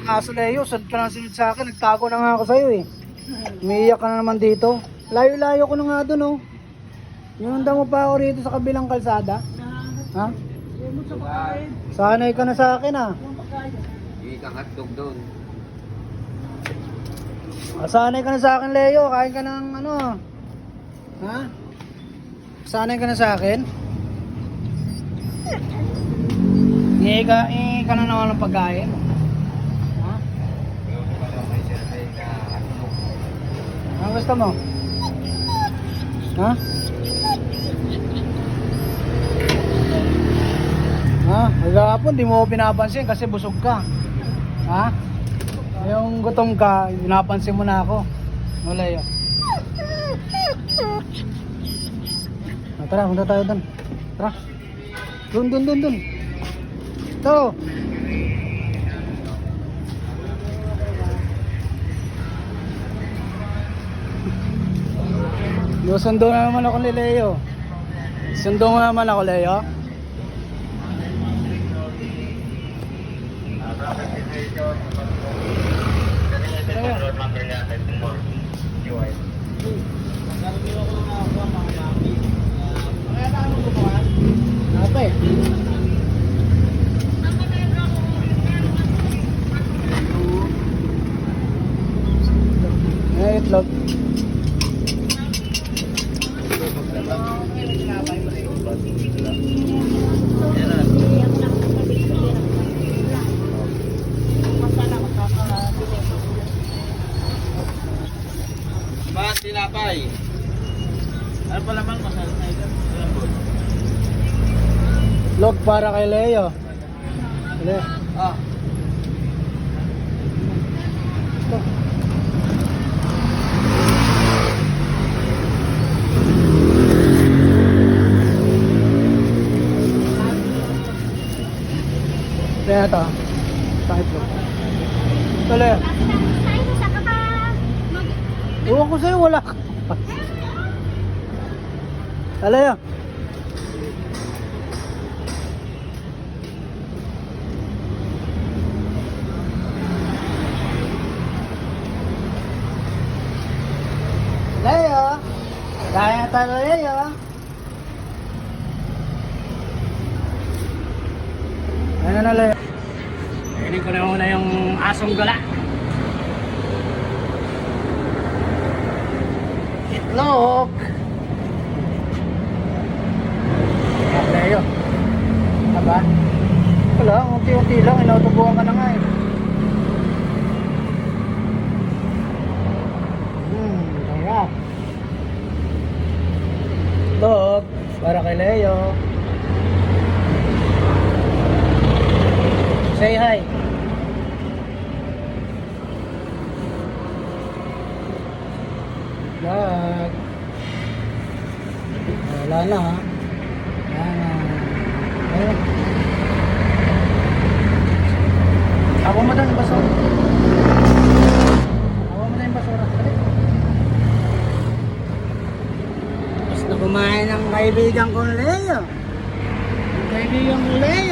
ng aso, Leo. Sunod ka na sunod sa akin. Nagtago na nga ako sa'yo eh. Umiiyak ka na naman dito. Layo-layo ko na nga dun oh. Inunda mo pa ako rito sa kabilang kalsada. Ha? Sanay ka na sa akin ah. Hindi kang hotdog doon. Sanay ka na sa akin, Leo. Kain ka ng ano. Ha? Sanay ka na sa akin. Ka na naman ng pagkain. Ha? Ano gusto mo? Ha? Ha? Magkakapon, di mo pinapansin kasi busog ka. Ha? Yung gutom ka, pinapansin mo na ako. Wala yun. Tara, punta tayo dun. Tara. Dun. Ito. Sundo na naman ako ni Leo. Sundo mo naman ako, Leo. Apa eh? Itlog. Bakit tinapay? Ano pa naman masal na ito? Log para kay Leo. Leo. Ah. Kaya ito. Sakit mo. Ito, Leo. Iwan ko sa'yo, wala ka. Leo. Leo. Kaya tayo, Leo. Ano na, Leo? Kainin ko na muna yung asong gala. Itlog. Leo. Aba? Wala, unti-unti lang. Inutubuhan ka na nga eh. Sarap. Itlog. Para kay Leo. Say hi. Vlog. Wala na ha. Ayan. Ako mo doon yung basura. Ako mo doon yung basura. Tapos na kumain ng kaibigan kong Leo. Ang kaibigan kong Leo.